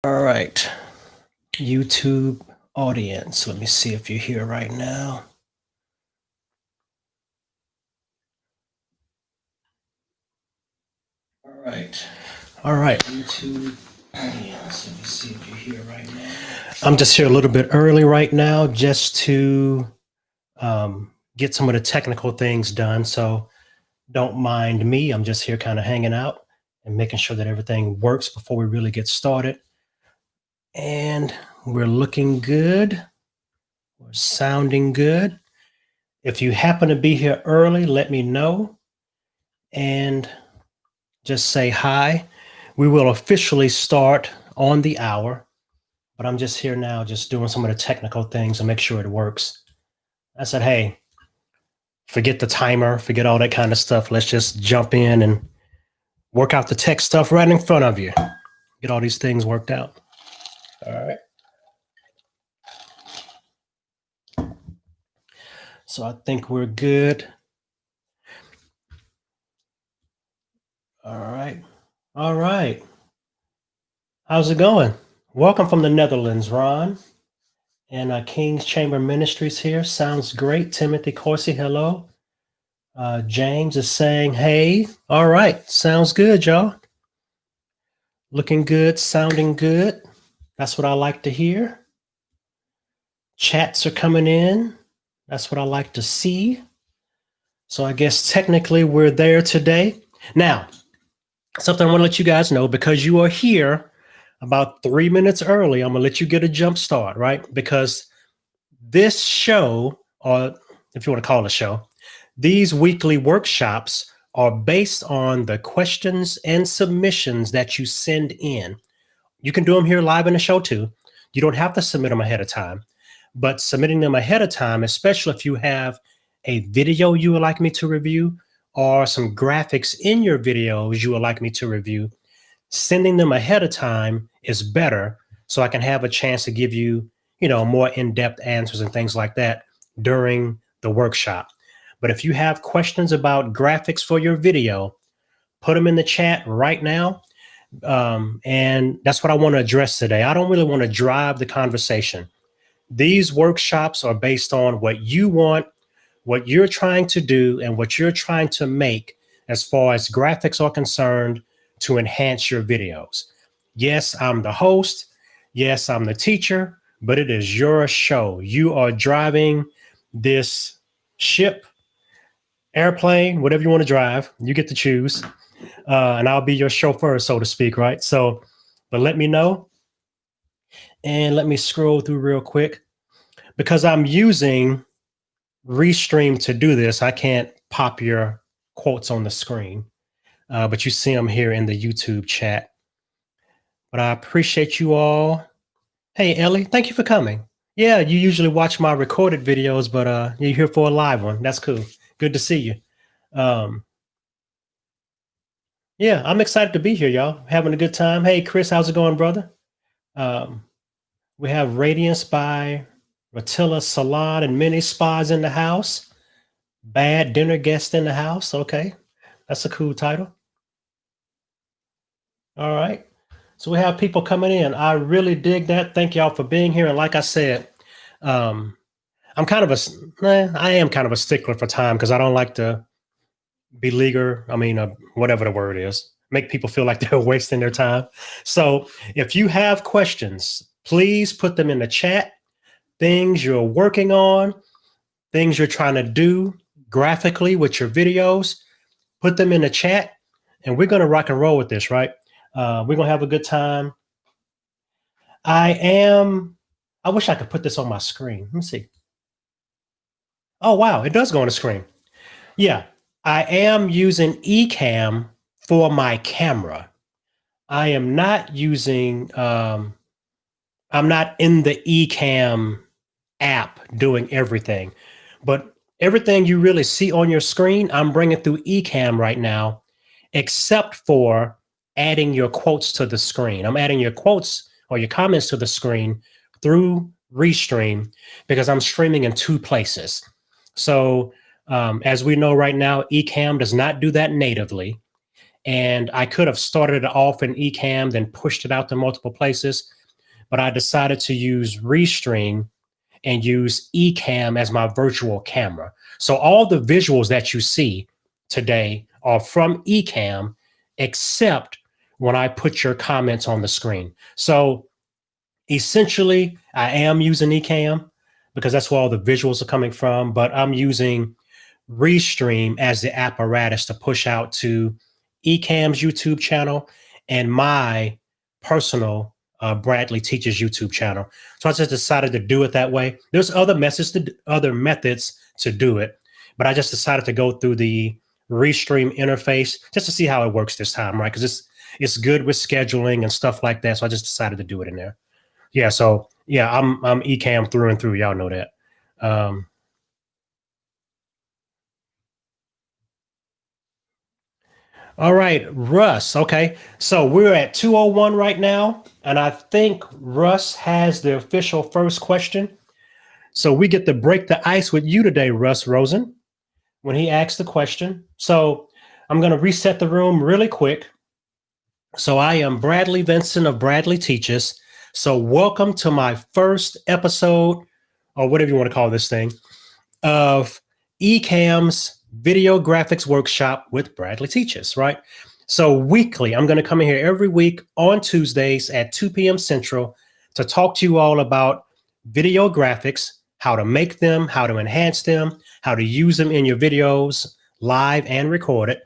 All right, YouTube audience. Let me see if you're here right now. All right, YouTube audience. Let me see if you're here right now. I'm just here a little bit early right now just to get some of the technical things done. So don't mind me. I'm just here kind of hanging out and making sure that everything works before we really get started. And we're looking good. We're sounding good. If you happen to be here early, let me know and just say hi. We will officially start on the hour, but I'm just here now, just doing some of the technical things and make sure it works. I said, hey, forget the timer, forget all that kind of stuff. Let's just jump in and work out the tech stuff right in front of you. Get all these things worked out. All right. So I think we're good. All right. All right. How's it going? Welcome from the Netherlands, Ron. And King's Chamber Ministries here. Sounds great. Timothy Corsi, hello. James is saying, hey. All right. Sounds good, y'all. Looking good, sounding good. That's what I like to hear. Chats are coming in. That's what I like to see. So I guess technically we're there today. Now, something I want to let you guys know, because you are here about 3 minutes early, I'm going to let you get a jump start, right? Because this show, or if you want to call it a show, these weekly workshops are based on the questions and submissions that you send in. You can do them here live in the show too. You don't have to submit them ahead of time, but submitting them ahead of time, especially if you have a video you would like me to review or some graphics in your videos you would like me to review, sending them ahead of time is better so I can have a chance to give you, more in-depth answers and things like that during the workshop. But if you have questions about graphics for your video, put them in the chat right now. And that's what I want to address today. I don't really want to drive the conversation. These workshops are based on what you want, what you're trying to do, and what you're trying to make as far as graphics are concerned to enhance your videos. Yes, I'm the host. Yes, I'm the teacher, but it is your show. You are driving this ship, airplane, whatever you want to drive. You get to choose. And I'll be your chauffeur, so to speak, right? So, but let me know. And let me scroll through real quick. Because I'm using Restream to do this, I can't pop your quotes on the screen. But you see them here in the YouTube chat. But I appreciate you all. Hey, Ellie, thank you for coming. Yeah, you usually watch my recorded videos, but you're here for a live one. That's cool. Good to see you. Yeah, I'm excited to be here, y'all. Having a good time. Hey, Chris, how's it going, brother? We have Radiance by Ratilla Salon and Mini Spas in the house. Bad Dinner Guest in the house. Okay, that's a cool title. All right. So we have people coming in. I really dig that. Thank y'all for being here. And like I said, I am kind of a stickler for time because I don't like to beleaguer. Whatever the word is, make people feel like they're wasting their time. So if you have questions, please put them in the chat. Things you're working on, things you're trying to do graphically with your videos, put them in the chat, and we're going to rock and roll with this, right? We're going to have a good time. I wish I could put this on my screen. Let me see. Oh, wow. It does go on the screen. Yeah. I am using Ecamm for my camera. I am not using, I'm not in the Ecamm app doing everything, but everything you really see on your screen, I'm bringing through Ecamm right now, except for adding your quotes to the screen. I'm adding your quotes or your comments to the screen through Restream because I'm streaming in 2 places. So as we know right now, Ecamm does not do that natively. And I could have started it off in Ecamm, then pushed it out to multiple places, but I decided to use Restream and use Ecamm as my virtual camera. So all the visuals that you see today are from Ecamm, except when I put your comments on the screen. So essentially, I am using Ecamm because that's where all the visuals are coming from, but I'm using Restream as the apparatus to push out to Ecamm's YouTube channel and my personal Bradley Teaches YouTube channel. So I just decided to do it that way. There's other methods to do it, but I just decided to go through the Restream interface just to see how it works this time, right? Because it's good with scheduling and stuff like that. So I just decided to do it in there. Yeah. So yeah, I'm Ecamm through and through. Y'all know that. All right, Russ. Okay. So we're at 201 right now. And I think Russ has the official first question. So we get to break the ice with you today, Russ Rosen, when he asks the question. So I'm going to reset the room really quick. So I am Bradley Vinson of Bradley Teaches. So welcome to my first episode, or whatever you want to call this thing, of Ecamm's video graphics workshop with Bradley Teaches, right? So weekly, I'm going to come in here every week on Tuesdays at 2 p.m. Central to talk to you all about video graphics, how to make them, how to enhance them, how to use them in your videos, live and recorded.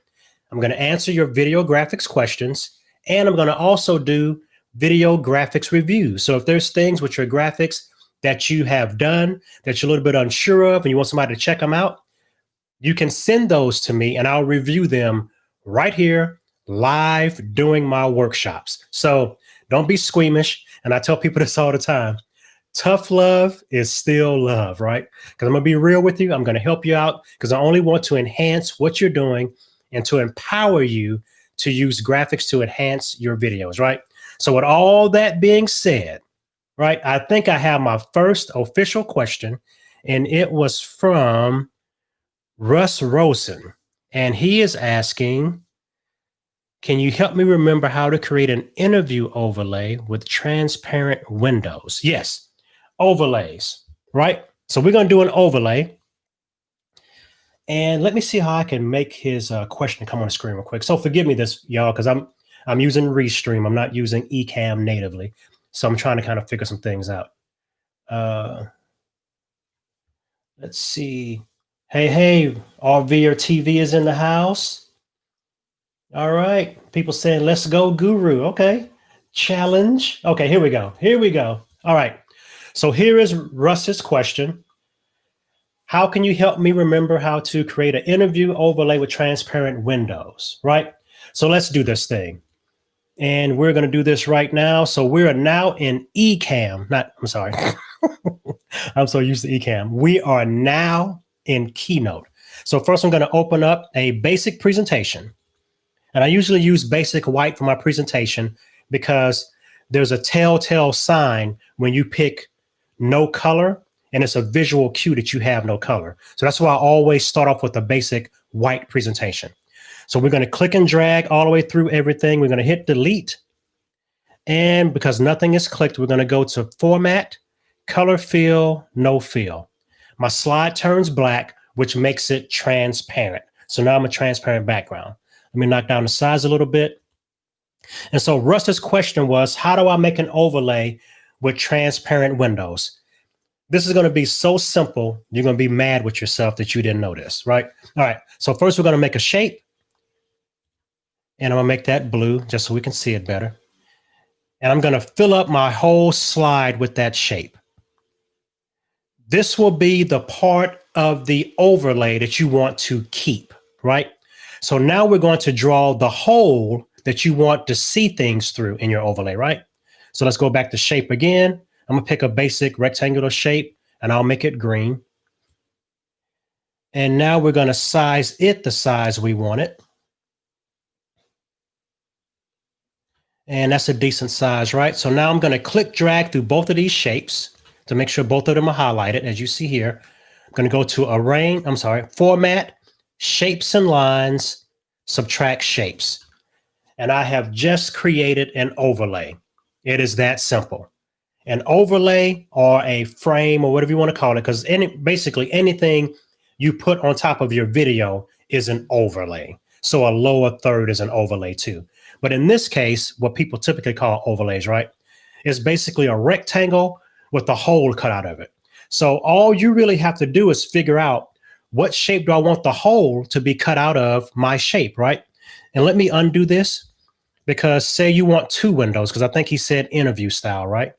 I'm going to answer your video graphics questions, and I'm going to also do video graphics reviews. So if there's things with your graphics that you have done that you're a little bit unsure of and you want somebody to check them out, you can send those to me and I'll review them right here live during my workshops. So don't be squeamish. And I tell people this all the time. Tough love is still love, right? Because I'm going to be real with you. I'm going to help you out because I only want to enhance what you're doing and to empower you to use graphics to enhance your videos, right? So with all that being said, right, I think I have my first official question, and it was from Russ Rosen. And he is asking, can you help me remember how to create an interview overlay with transparent windows? Yes, overlays, right? So we're going to do an overlay. And let me see how I can make his question come on the screen real quick. So forgive me this, y'all, because I'm using Restream. I'm not using Ecamm natively. So I'm trying to kind of figure some things out. Let's see. Hey, RV or TV is in the house. All right. People saying, let's go, guru. Okay. Challenge. Okay, here we go. All right. So here is Russ's question. How can you help me remember how to create an interview overlay with transparent windows, right? So let's do this thing. And we're going to do this right now. So we're now in Ecamm. I'm sorry. I'm so used to Ecamm. We are now in Keynote. So first I'm going to open up a basic presentation. And I usually use basic white for my presentation because there's a telltale sign when you pick no color, and it's a visual cue that you have no color. So that's why I always start off with a basic white presentation. So we're going to click and drag all the way through everything. We're going to hit delete. And because nothing is clicked, we're going to go to format, color fill, no fill. My slide turns black, which makes it transparent. So now I'm a transparent background. Let me knock down the size a little bit. And so Russ's question was, how do I make an overlay with transparent windows? This is going to be so simple, you're going to be mad with yourself that you didn't know this, right? All right. So first we're going to make a shape. And I'm going to make that blue just so we can see it better. And I'm going to fill up my whole slide with that shape. This will be the part of the overlay that you want to keep, right? So now we're going to draw the hole that you want to see things through in your overlay, right? So let's go back to shape again. I'm going to pick a basic rectangular shape and I'll make it green. And now we're going to size it the size we want it. And that's a decent size, right? So now I'm going to click drag through both of these shapes to make sure both of them are highlighted, as you see here. I'm going to go to format, shapes and lines, subtract shapes. and I have just created an overlay. It is that simple. An overlay or a frame or whatever you want to call it, because basically anything you put on top of your video is an overlay. So a lower third is an overlay too. But in this case, what people typically call overlays, right, is basically a rectangle with a hole cut out of it. So all you really have to do is figure out what shape do I want the hole to be cut out of my shape, right? And let me undo this, because say you want 2 windows, because I think he said interview style, right?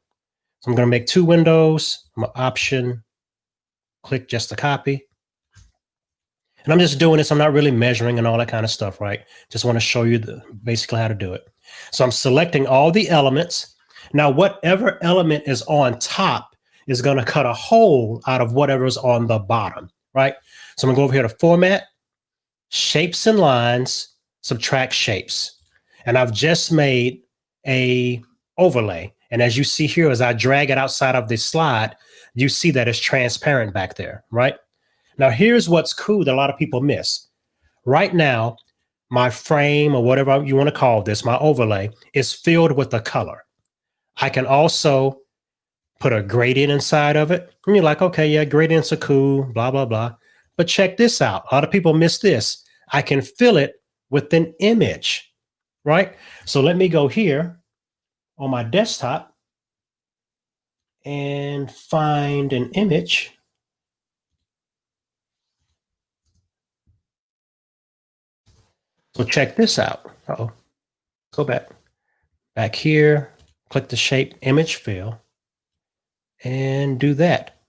So I'm going to make 2 windows. I'm going to option, click just to copy. And I'm just doing this. I'm not really measuring and all that kind of stuff, right? Just want to show you basically how to do it. So I'm selecting all the elements. Now, whatever element is on top is going to cut a hole out of whatever is on the bottom, right? So I'm going to go over here to Format, Shapes and Lines, Subtract Shapes. And I've just made a overlay. And as you see here, as I drag it outside of this slide, you see that it's transparent back there, right? Now, here's what's cool that a lot of people miss. Right now, my frame or whatever you want to call this, my overlay, is filled with the color. I can also put a gradient inside of it. And you're like, okay, yeah, gradients are cool, blah, blah, blah. But check this out. A lot of people miss this. I can fill it with an image, right? So let me go here on my desktop and find an image. So check this out. Uh-oh. Go back here, click the shape image fill, and do that.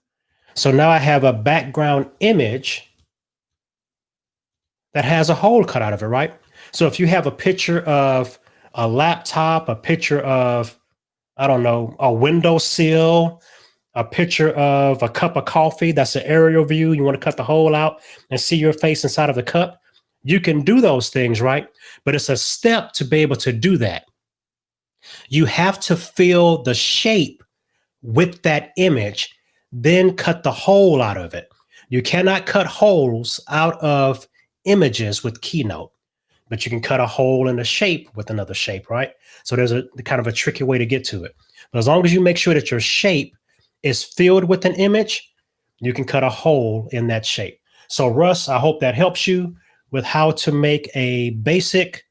So now I have a background image that has a hole cut out of it, right? So if you have a picture of a laptop, a picture of, I don't know, a windowsill, a picture of a cup of coffee, that's an aerial view, you want to cut the hole out and see your face inside of the cup, you can do those things, right? But it's a step to be able to do that. You have to fill the shape with that image, then cut the hole out of it. You cannot cut holes out of images with Keynote, but you can cut a hole in the shape with another shape, right? So there's a kind of a tricky way to get to it. But as long as you make sure that your shape is filled with an image, you can cut a hole in that shape. So Russ, I hope that helps you with how to make a basic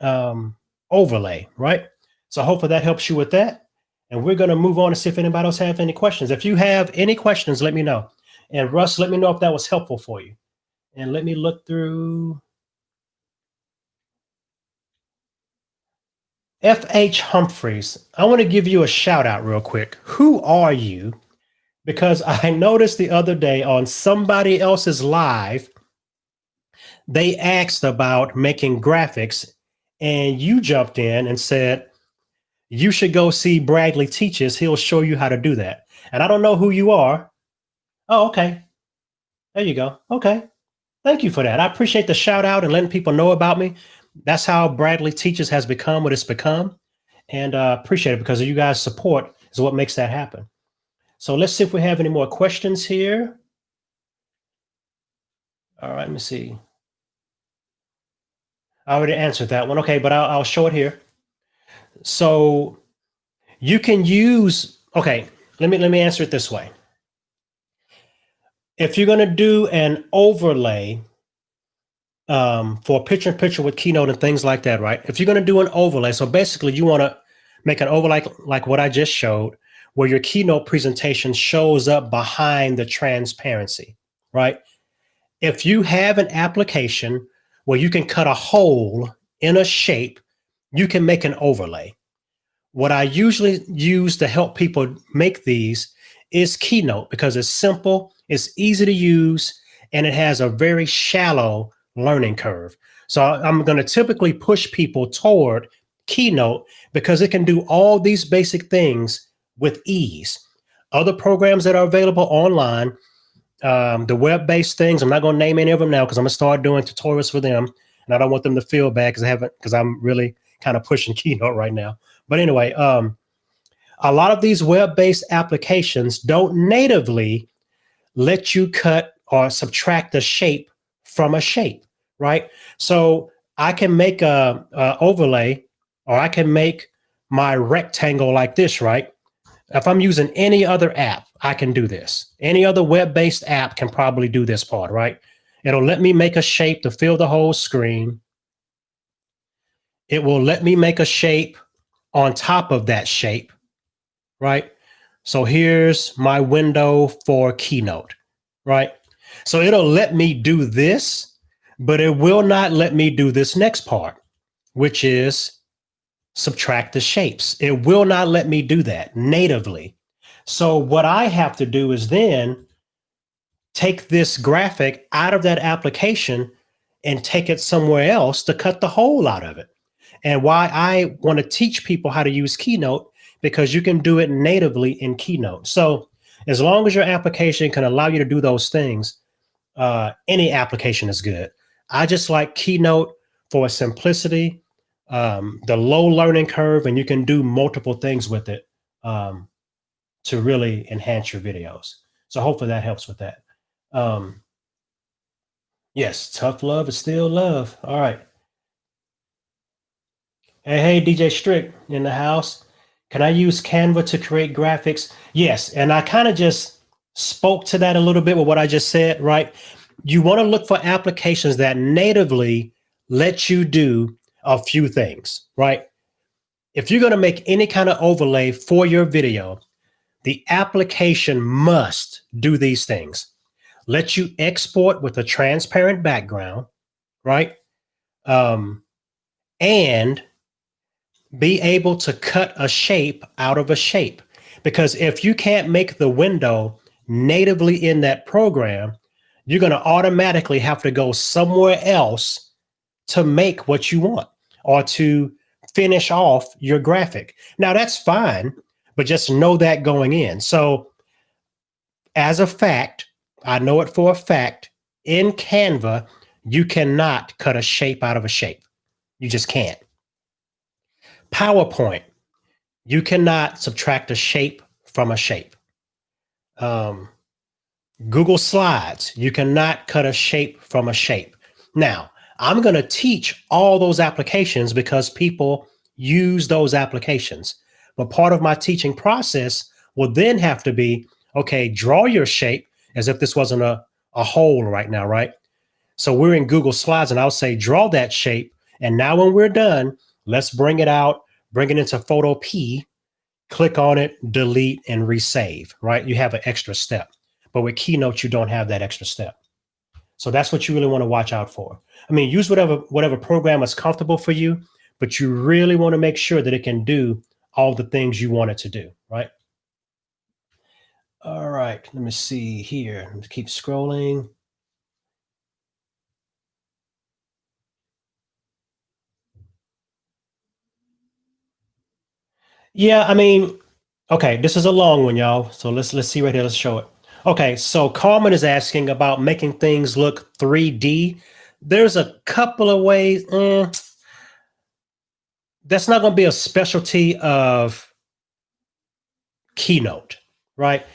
overlay, right? So hopefully that helps you with that. And we're going to move on to see if anybody else have any questions. If you have any questions, let me know. And Russ, let me know if that was helpful for you. And let me look through. F.H. Humphreys, I want to give you a shout out real quick. Who are you? Because I noticed the other day on somebody else's live, they asked about making graphics, and you jumped in and said, you should go see Bradley Teaches. He'll show you how to do that. And I don't know who you are. Oh, okay. There you go. Okay. Thank you for that. I appreciate the shout out and letting people know about me. That's how Bradley Teaches has become what it's become. And appreciate it, because of you guys' support is what makes that happen. So let's see if we have any more questions here. All right, let me see. I already answered that one. Okay, but I'll show it here. So you can use, okay, let me answer it this way. If you're going to do an overlay for picture-in-picture with Keynote and things like that, right? If you're going to do an overlay, so basically you want to make an overlay like what I just showed, where your Keynote presentation shows up behind the transparency, right? If you have an application where you can cut a hole in a shape, you can make an overlay. What I usually use to help people make these is Keynote, because it's simple, it's easy to use, and it has a very shallow learning curve. So I'm going to typically push people toward Keynote because it can do all these basic things with ease. Other programs that are available online, the web-based things, I'm not going to name any of them now because I'm going to start doing tutorials for them, and I don't want them to feel bad because I'm really kind of pushing Keynote right now. But anyway, a lot of these web-based applications don't natively let you cut or subtract the shape from a shape, right? So I can make a overlay, or I can make my rectangle like this, right? If I'm using any other app, I can do this. Any other web-based app can probably do this part, right? It'll let me make a shape to fill the whole screen. It will let me make a shape on top of that shape, right? So here's my window for Keynote, right? So it'll let me do this, but it will not let me do this next part, which is subtract the shapes. It will not let me do that natively. So what I have to do is then take this graphic out of that application and take it somewhere else to cut the hole out of it. And why I want to teach people how to use Keynote, because you can do it natively in Keynote. So as long as your application can allow you to do those things, any application is good. I just like Keynote for simplicity, the low learning curve, and you can do multiple things with it to really enhance your videos. So hopefully that helps with that. Yes, tough love is still love. All right. Hey, DJ Strick in the house. Can I use Canva to create graphics? Yes. And I kind of just spoke to that a little bit with what I just said, right? You want to look for applications that natively let you do a few things, right? If you're going to make any kind of overlay for your video, the application must do these things. Let you export with a transparent background, right? And be able to cut a shape out of a shape. Because if you can't make the window natively in that program, you're going to automatically have to go somewhere else to make what you want or to finish off your graphic. Now, that's fine, but just know that going in. So, as a fact, I know it for a fact, in Canva, you cannot cut a shape out of a shape. You just can't. PowerPoint, you cannot subtract a shape from a shape. Google Slides, you cannot cut a shape from a shape. Now, I'm going to teach all those applications because people use those applications. But part of my teaching process will then have to be, okay, draw your shape as if this wasn't a hole right now, right? So we're in Google Slides and I'll say, draw that shape. And now when we're done, let's bring it out, bring it into Photo P, click on it, delete, and resave, right? You have an extra step. But with Keynote, you don't have that extra step. So that's what you really want to watch out for. I mean, use whatever program is comfortable for you, but you really want to make sure that it can do all the things you want it to do, right? All right, let me see here. Let's keep scrolling. Yeah, I mean, okay, this is a long one, y'all. So let's see right here. Let's show it. Okay, so Carmen is asking about making things look 3D. There's a couple of ways. That's not going to be a specialty of Keynote, right?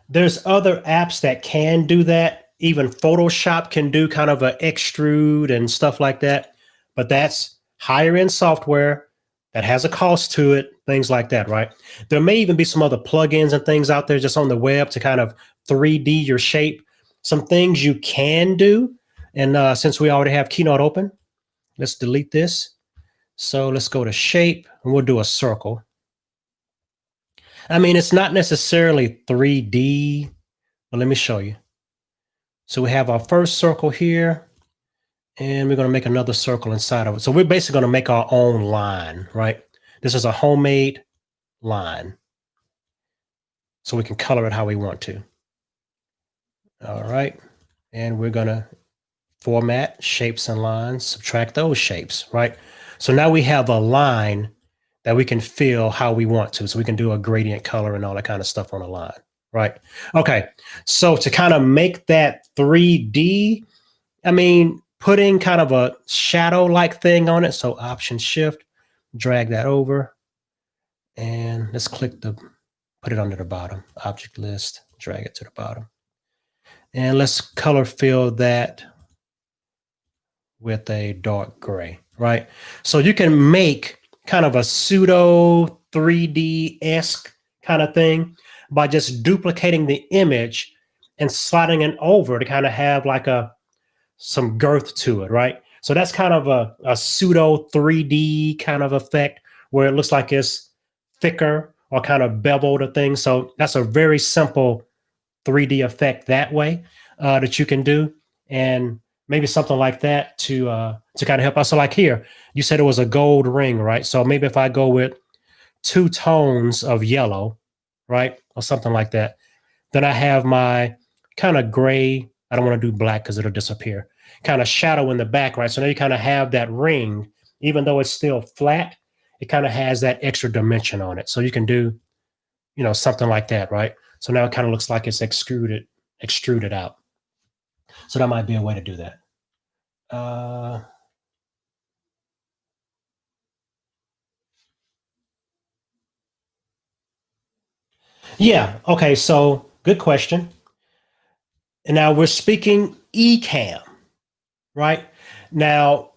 There's other apps that can do that. Even Photoshop can do kind of an extrude and stuff like that. But that's higher end software that has a cost to it, things like that, right? There may even be some other plugins and things out there just on the web to kind of 3D your shape. Some things you can do. And since we already have Keynote open, let's delete this. So let's go to shape and we'll do a circle. I mean, it's not necessarily 3D, but let me show you. So we have our first circle here, and we're going to make another circle inside of it. So we're basically going to make our own line, right? This is a homemade line. So we can color it how we want to. All right. And we're going to format shapes and lines, subtract those shapes, right? So now we have a line that we can fill how we want to. So we can do a gradient color and all that kind of stuff on a line, right? Okay, so to kind of make that 3D, I mean, putting kind of a shadow-like thing on it. So Option Shift, drag that over, and let's put it under the bottom. Object list, drag it to the bottom. And let's color fill that with a dark gray, right? So you can make kind of a pseudo 3D-esque kind of thing by just duplicating the image and sliding it over to kind of have like some girth to it, right? So that's kind of a pseudo 3D kind of effect where it looks like it's thicker or kind of beveled or thing. So that's a very simple 3D effect that way that you can do, and maybe something like that to kind of help us. So like here, you said it was a gold ring, right? So maybe if I go with 2 tones of yellow, right, or something like that, then I have my kind of gray. I don't want to do black because it'll disappear. Kind of shadow in the back, right? So now you kind of have that ring, even though it's still flat. It kind of has that extra dimension on it. So you can do, something like that, right? So now it kind of looks like it's extruded out. So that might be a way to do that. Yeah. Okay. So good question. And now we're speaking Ecamm, right? Now,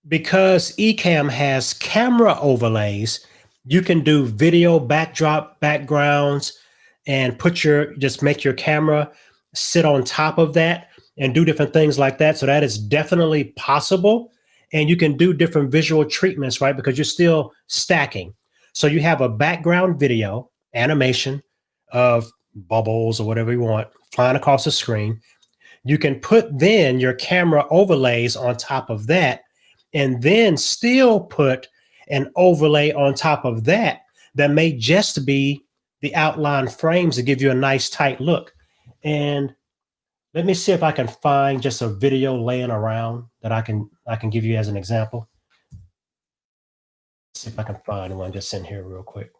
because Ecamm has camera overlays, you can do video backdrop backgrounds and just make your camera sit on top of that and do different things like that. So that is definitely possible. And you can do different visual treatments, right? Because you're still stacking. So you have a background video animation of bubbles or whatever you want flying across the screen. You can put then your camera overlays on top of that and then still put an overlay on top of that that may just be the outline frames to give you a nice tight look. And let me see if I can find just a video laying around that I can give you as an example. Let's see if I can find one just in here real quick.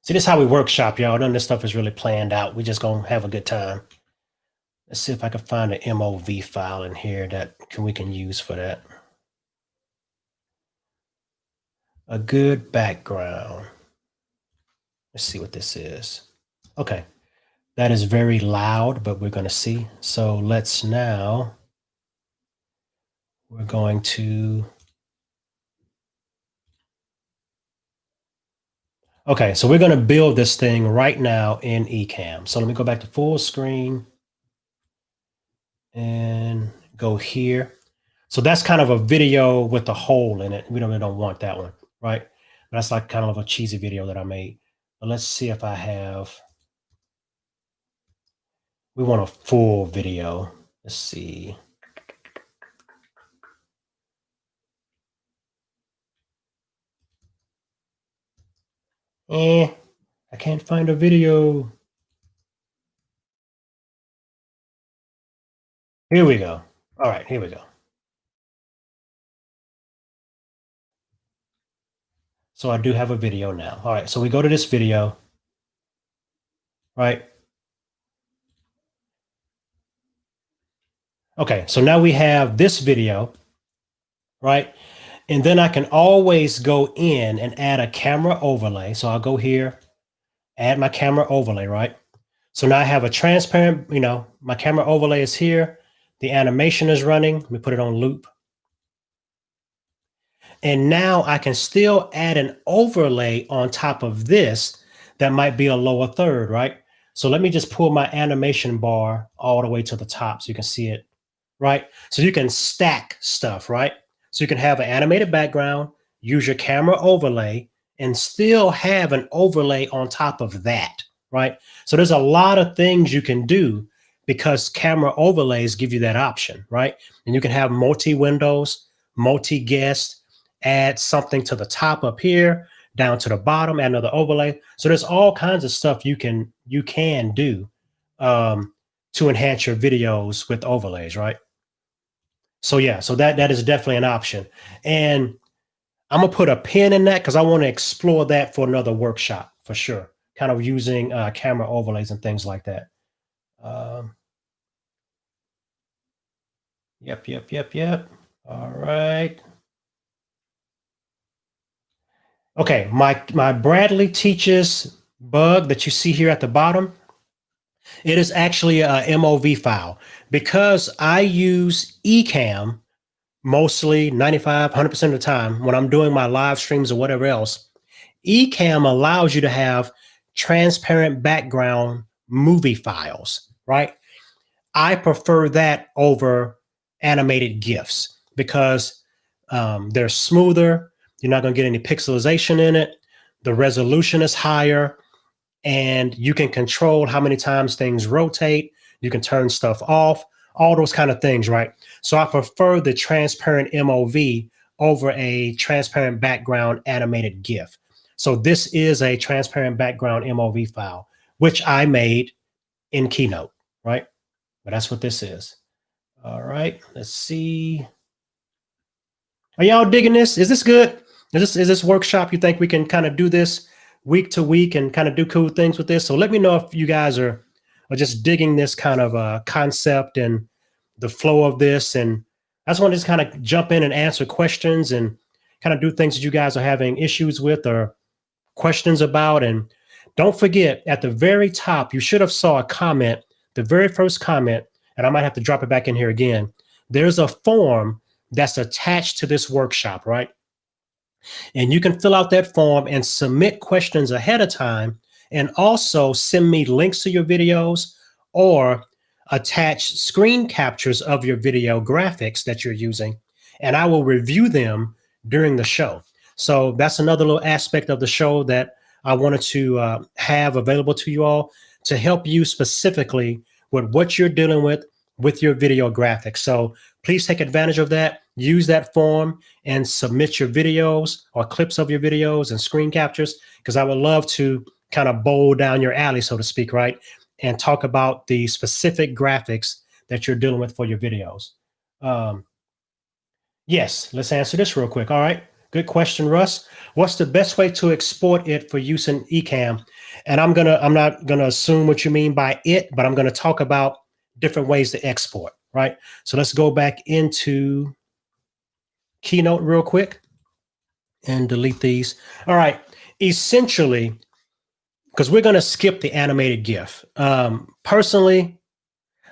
See, this is how we workshop, y'all. None of this stuff is really planned out. We just gonna have a good time. Let's see if I can find an MOV file in here that we can use for that. A good background. Let's see what this is. Okay, that is very loud, but we're going to see. So we're going to, okay, so we're going to build this thing right now in Ecamm. So let me go back to full screen and go here. So that's kind of a video with a hole in it. We really don't want that one, right? That's like kind of a cheesy video that I made. But let's see if we want a full video. Let's see. I can't find a video. Here we go. All right, here we go. So I do have a video now. All right, so we go to this video, right? Okay, so now we have this video, right? And then I can always go in and add a camera overlay. So I'll go here, add my camera overlay, right? So now I have a transparent, my camera overlay is here. The animation is running. Let me put it on loop. And now I can still add an overlay on top of this that might be a lower third, right? So let me just pull my animation bar all the way to the top so you can see it, right? So you can stack stuff, right? So you can have an animated background, use your camera overlay, and still have an overlay on top of that, right? So there's a lot of things you can do because camera overlays give you that option, right? And you can have multi-windows, multi-guest, add something to the top up here, down to the bottom, add another overlay. So there's all kinds of stuff you can do to enhance your videos with overlays, right? So yeah, so that is definitely an option. And I'm gonna put a pin in that because I want to explore that for another workshop for sure. Kind of using camera overlays and things like that. Yep. All right. Okay, my Bradley teaches bug that you see here at the bottom, it is actually a MOV file. Because I use Ecamm mostly 95, 100% of the time when I'm doing my live streams or whatever else, Ecamm allows you to have transparent background movie files, right? I prefer that over animated GIFs because they're smoother. You're not going to get any pixelization in it. The resolution is higher, and you can control how many times things rotate. You can turn stuff off, all those kind of things, right? So I prefer the transparent MOV over a transparent background animated GIF. So this is a transparent background MOV file, which I made in Keynote, right? But that's what this is. All right, let's see. Are y'all digging this? Is this good? Is this workshop? You think we can kind of do this week to week and kind of do cool things with this? So let me know if you guys are just digging this kind of concept and the flow of this. And I just want to just kind of jump in and answer questions and kind of do things that you guys are having issues with or questions about. And don't forget, at the very top, you should have saw a comment, the very first comment, and I might have to drop it back in here again. There's a form that's attached to this workshop, right? And you can fill out that form and submit questions ahead of time, and also send me links to your videos or attach screen captures of your video graphics that you're using, and I will review them during the show. So that's another little aspect of the show that I wanted to have available to you all to help you specifically with what you're dealing with your video graphics. So please take advantage of that. Use that form and submit your videos or clips of your videos and screen captures, because I would love to kind of bowl down your alley, so to speak, right? And talk about the specific graphics that you're dealing with for your videos. Yes, let's answer this real quick. All right. Good question, Russ. What's the best way to export it for use in Ecamm? And I'm not gonna assume what you mean by it, but I'm gonna talk about different ways to export, right? So let's go back into Keynote real quick and delete these. All right. Essentially, because we're gonna skip the animated GIF. Personally,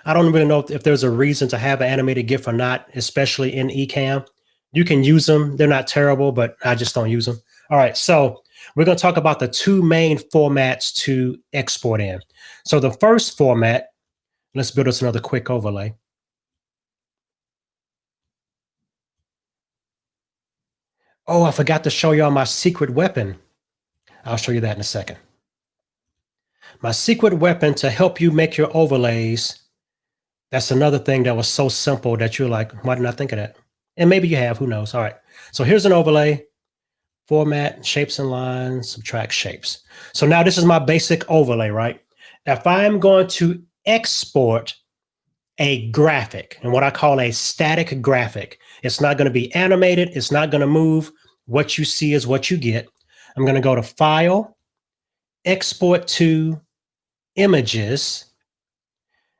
I don't really know if there's a reason to have an animated GIF or not, especially in Ecamm. You can use them. They're not terrible, but I just don't use them. All right, so we're going to talk about the two main formats to export in. So the first format, let's build us another quick overlay. Oh, I forgot to show y'all my secret weapon. I'll show you that in a second. My secret weapon to help you make your overlays. That's another thing that was so simple that you're like, why didn't I think of that? And maybe you have, who knows? All right. So here's an overlay, format, shapes and lines, subtract shapes. So now this is my basic overlay, right? If I'm going to export a graphic, and what I call a static graphic, it's not going to be animated. It's not going to move. What you see is what you get. I'm going to go to File, Export to Images,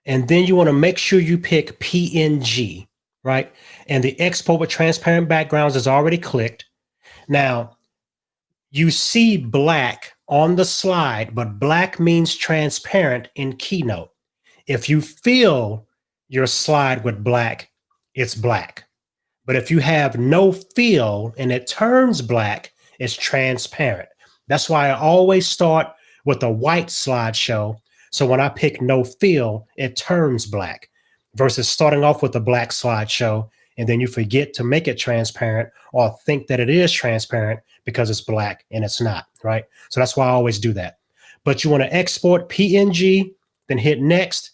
and then you want to make sure you pick PNG, right? And the export with transparent backgrounds is already clicked. Now, you see black on the slide, but black means transparent in Keynote. If you fill your slide with black, it's black. But if you have no fill and it turns black, it's transparent. That's why I always start with a white slideshow. So when I pick no fill, it turns black, versus starting off with a black slideshow and then you forget to make it transparent or think that it is transparent because it's black and it's not, right? So that's why I always do that. But you want to export PNG, then hit next,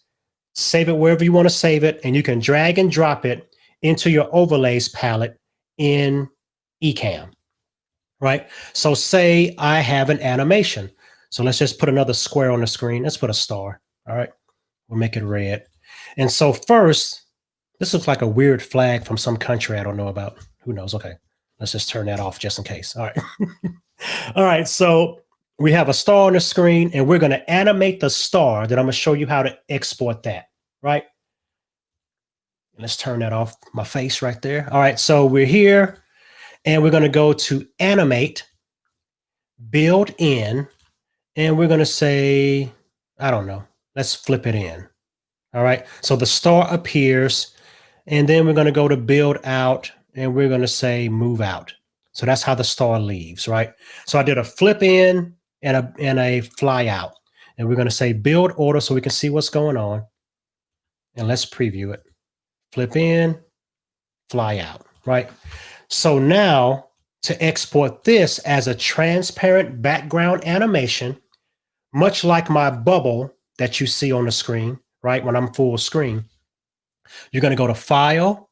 save it wherever you want to save it, and you can drag and drop it into your overlays palette in Ecamm, right? So say I have an animation. So let's just put another square on the screen. Let's put a star. All right. We'll make it red. And so first, this looks like a weird flag from some country I don't know about. Who knows? Okay. Let's just turn that off just in case. All right. All right. So we have a star on the screen and we're going to animate the star. Then I'm going to show you how to export that. Right. Let's turn that off my face right there. All right. So we're here and we're going to go to animate, build in, And we're going to say, I don't know, let's flip it in. All right. So the star appears, and then we're going to go to build out, and we're going to say move out. So that's how the star leaves, right? So I did a flip in and a fly out. And we're going to say build order so we can see what's going on. And let's preview it. Flip in, fly out, right? So now to export this as a transparent background animation, much like my bubble that you see on the screen, right? When I'm full screen, you're going to go to File,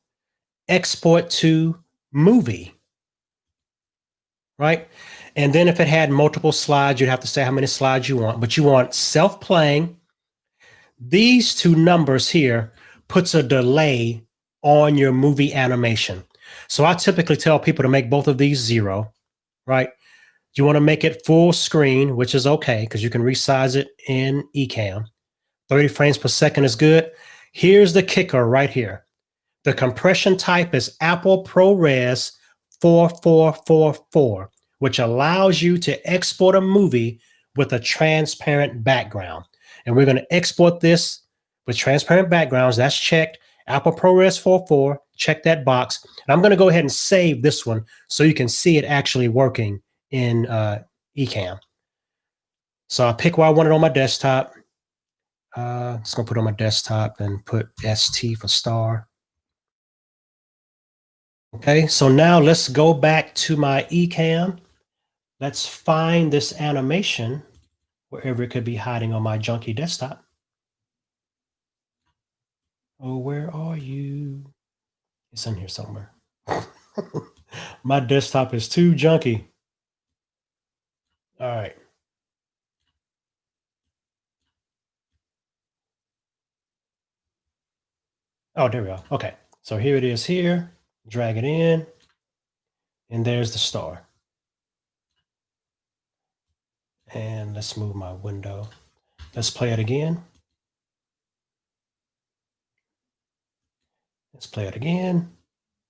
Export to Movie, right? And then if it had multiple slides, you'd have to say how many slides you want, but you want self-playing. These two numbers here puts a delay on your movie animation. So I typically tell people to make both of these 0, right? You want to make it full screen, which is okay because you can resize it in Ecamm. 30 frames per second is good. Here's the kicker right here. The compression type is Apple ProRes 4444, which allows you to export a movie with a transparent background. And we're going to export this with transparent backgrounds. That's checked. Apple ProRes 44, check that box. And I'm going to go ahead and save this one so you can see it actually working in Ecamm. So I pick what I wanted on my desktop. Just going to put it on my desktop and put ST for star. Okay, so now let's go back to my Ecamm. Let's find this animation wherever it could be hiding on my junky desktop. Oh, where are you? It's in here somewhere. My desktop is too junky. All right. Oh, there we go. Okay, so here it is here. Drag it in, and there's the star. And let's move my window. Let's play it again. Let's play it again,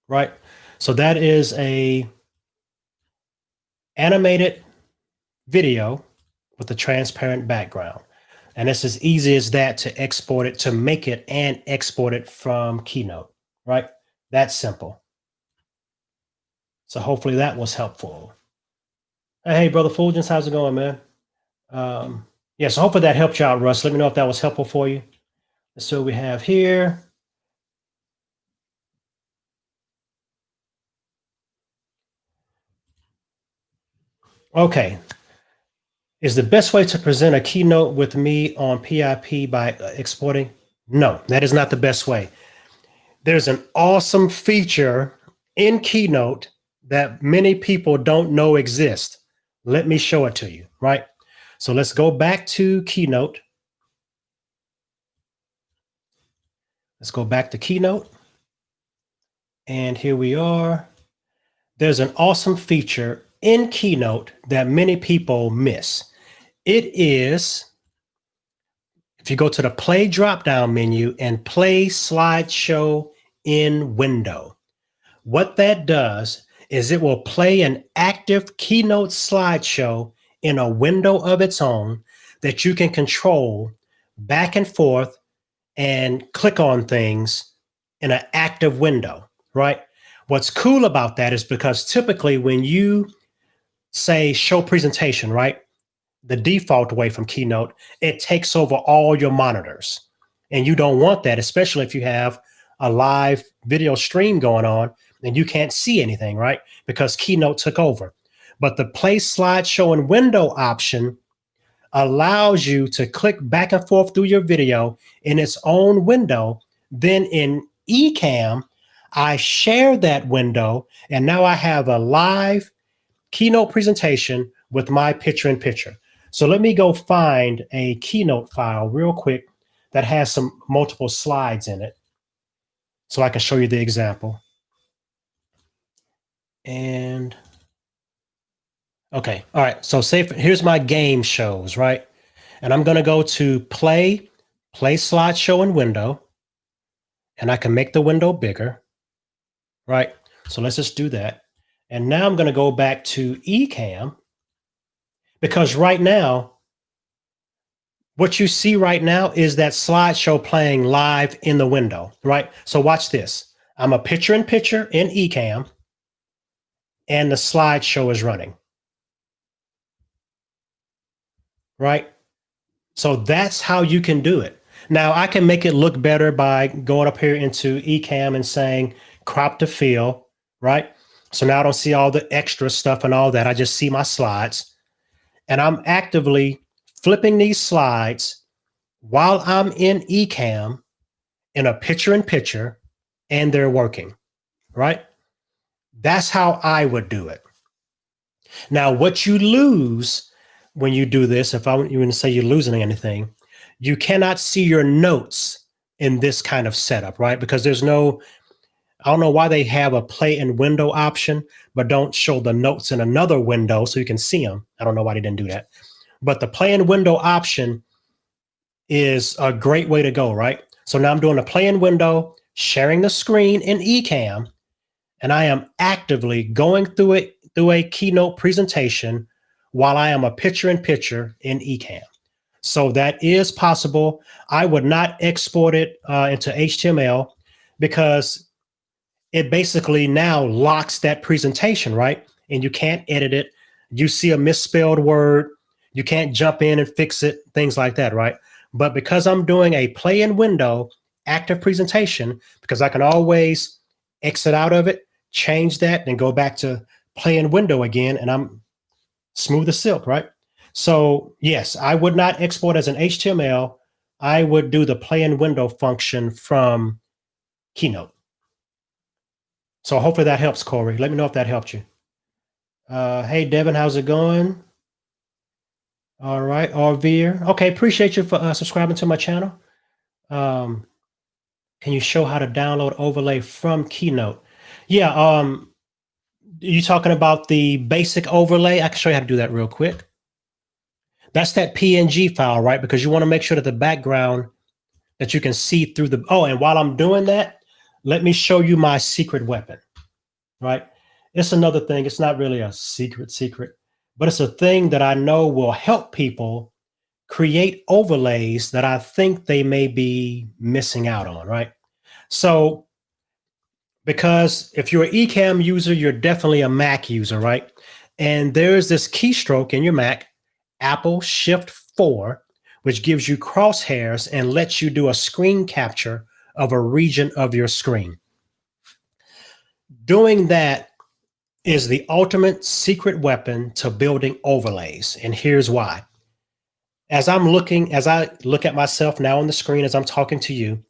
right? So that is a animated video with a transparent background. And it's as easy as that to export it, to make it and export it from Keynote, right? That's simple. So hopefully that was helpful. Hey, Brother Fulgence, how's it going, man? Yeah, so hopefully that helped you out, Russ. Let me know if that was helpful for you. Let's see what we have here. Okay. Is the best way to present a keynote with me on PIP by exporting? No, that is not the best way. There's an awesome feature in Keynote that many people don't know exists. Let me show it to you, right? So let's go back to Keynote. Let's go back to Keynote. And here we are. There's an awesome feature in Keynote that many people miss. It is, if you go to the play drop-down menu and play slideshow in window, what that does is it will play an active Keynote slideshow in a window of its own that you can control back and forth and click on things in an active window, right? What's cool about that is because typically when you say show presentation, right? The default way from Keynote, it takes over all your monitors. And you don't want that, especially if you have a live video stream going on and you can't see anything, right? Because Keynote took over. But the play slideshow and window option allows you to click back and forth through your video in its own window. Then in Ecamm, I share that window, and now I have a live Keynote presentation with my picture in picture. So let me go find a Keynote file real quick that has some multiple slides in it so I can show you the example. And okay, all right. So here's my game shows, right? And I'm going to go to play slideshow in window, and I can make the window bigger, right? So let's just do that. And now I'm going to go back to Ecamm because right now What you see right now is that slideshow playing live in the window, right? So watch this. I'm a picture-in-picture in Ecamm, and the slideshow is running, right? So that's how you can do it. Now, I can make it look better by going up here into Ecamm and saying crop to fill, right? So now I don't see all the extra stuff and all that. I just see my slides. And I'm actively flipping these slides while I'm in Ecamm in a picture-in-picture, and they're working, right? That's how I would do it. Now, what you lose when you do this, if I wouldn't even say you're losing anything, you cannot see your notes in this kind of setup, right? Because there's no, I don't know why they have a play in window option, but don't show the notes in another window so you can see them. I don't know why they didn't do that. But the play in window option is a great way to go, right? So now I'm doing a play in window, sharing the screen in Ecamm, and I am actively going through it through a Keynote presentation while I am a picture-in-picture in Ecamm. So that is possible. I would not export it into HTML because it basically now locks that presentation, right? And you can't edit it. You see a misspelled word, you can't jump in and fix it, things like that, right? But because I'm doing a play in window active presentation, because I can always exit out of it, change that, and go back to play in window again, and I'm smooth as silk, right? So yes, I would not export as an HTML. I would do the play in window function from Keynote. So hopefully that helps, Corey. Let me know if that helped you. Hey, Devin, how's it going? All right, Arveer. Okay, appreciate you for subscribing to my channel. Can you show how to download overlay from Keynote? Yeah, you talking about the basic overlay? I can show you how to do that real quick. That's that PNG file, right? Because you want to make sure that the background that you can see through the, oh, and while I'm doing that, let me show you my secret weapon, right? It's another thing. It's not really a secret, but it's a thing that I know will help people create overlays that I think they may be missing out on, right? So, because if you're an Ecamm user, you're definitely a Mac user, right? And there's this keystroke in your Mac, Apple Shift 4, which gives you crosshairs and lets you do a screen capture of a region of your screen. Doing that is the ultimate secret weapon to building overlays. And here's why. As I look at myself now on the screen as I'm talking to you,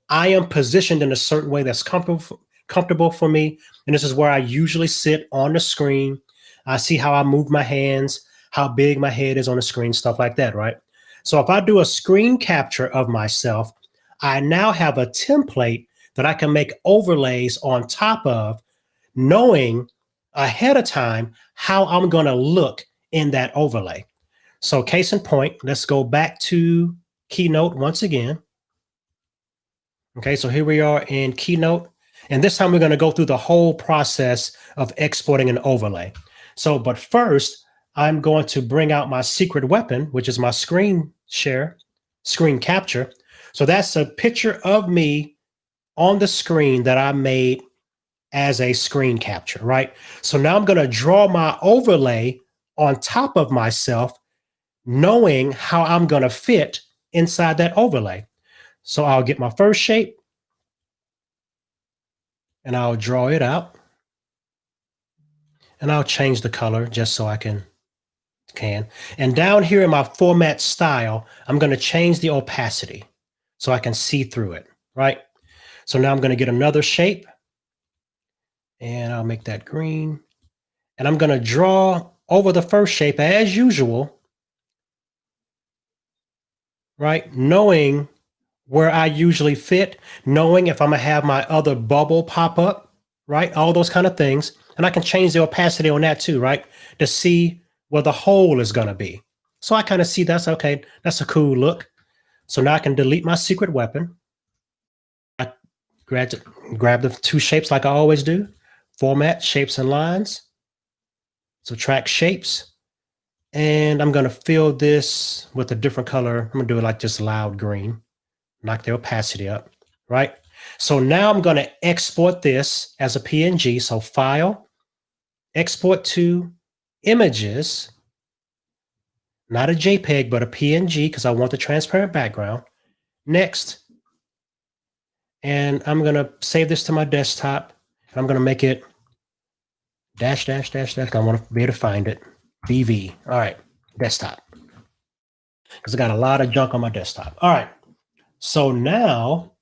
I am positioned in a certain way that's comfortable for me. And this is where I usually sit on the screen. I see how I move my hands, how big my head is on the screen, stuff like that, right? So if I do a screen capture of myself, I now have a template that I can make overlays on top of, knowing ahead of time how I'm going to look in that overlay. So case in point, let's go back to Keynote once again. Okay, so here we are in Keynote. And this time we're going to go through the whole process of exporting an overlay. So, but first, I'm going to bring out my secret weapon, which is my screen capture. So that's a picture of me on the screen that I made as a screen capture, right? So now I'm going to draw my overlay on top of myself, knowing how I'm going to fit inside that overlay. So I'll get my first shape and I'll draw it out. And I'll change the color just so I can. And down here in my format style, I'm going to change the opacity so I can see through it, right? So now I'm going to get another shape and I'll make that green. And I'm going to draw over the first shape as usual, right? Knowing where I usually fit, knowing if I'm going to have my other bubble pop up, right? All those kind of things. And I can change the opacity on that too, right? To see where the hole is going to be. So I kind of see that's okay. That's a cool look. So now I can delete my secret weapon. I grab the two shapes like I always do. Format, shapes and lines. Subtract shapes. And I'm going to fill this with a different color. I'm going to do it like just loud green. Knock the opacity up, right? So now I'm going to export this as a PNG. So File, Export to Images, not a JPEG, but a PNG because I want the transparent background. Next. And I'm going to save this to my desktop. And I'm going to make it dash, dash, dash, dash. I want to be able to find it. BV. All right. Desktop. Because I got a lot of junk on my desktop. All right. So now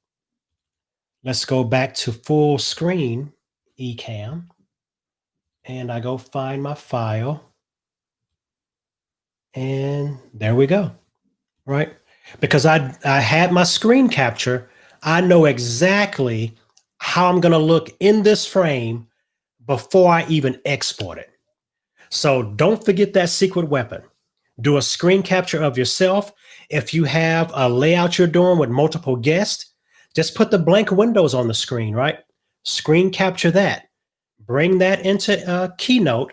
let's go back to full screen Ecamm. And I go find my file. And there we go. Right? Because I had my screen capture. I know exactly how I'm going to look in this frame before I even export it. So don't forget that secret weapon. Do a screen capture of yourself. If you have a layout you're doing with multiple guests, just put the blank windows on the screen, right? Screen capture that. Bring that into Keynote.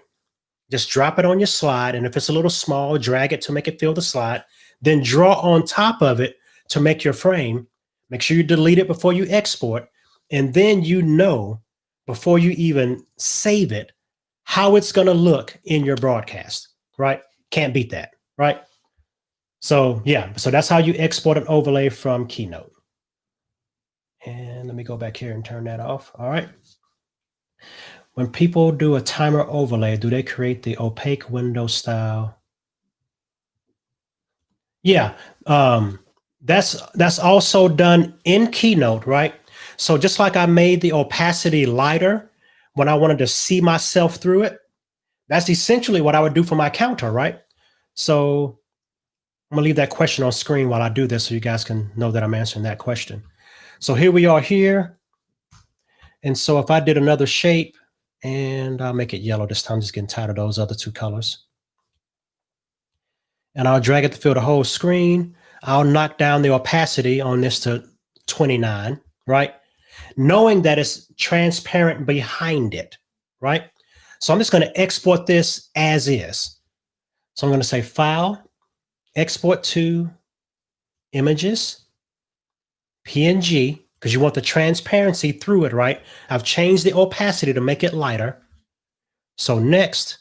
Just drop it on your slide. And if it's a little small, drag it to make it fill the slide. Then draw on top of it to make your frame. Make sure you delete it before you export. And then you know, before you even save it, how it's going to look in your broadcast, right? Can't beat that, right? So yeah, so that's how you export an overlay from Keynote. And let me go back here and turn that off. All right. When people do a timer overlay, do they create the opaque window style? Yeah, that's also done in Keynote, right? So just like I made the opacity lighter when I wanted to see myself through it, that's essentially what I would do for my counter, right? So I'm gonna leave that question on screen while I do this so you guys can know that I'm answering that question. So here we are here. And so if I did another shape, and I'll make it yellow this time, just getting tired of those other two colors. And I'll drag it to fill the whole screen. I'll knock down the opacity on this to 29, right? Knowing that it's transparent behind it, right? So I'm just going to export this as is. So I'm going to say File, Export to Images, PNG, because you want the transparency through it, right? I've changed the opacity to make it lighter. So next,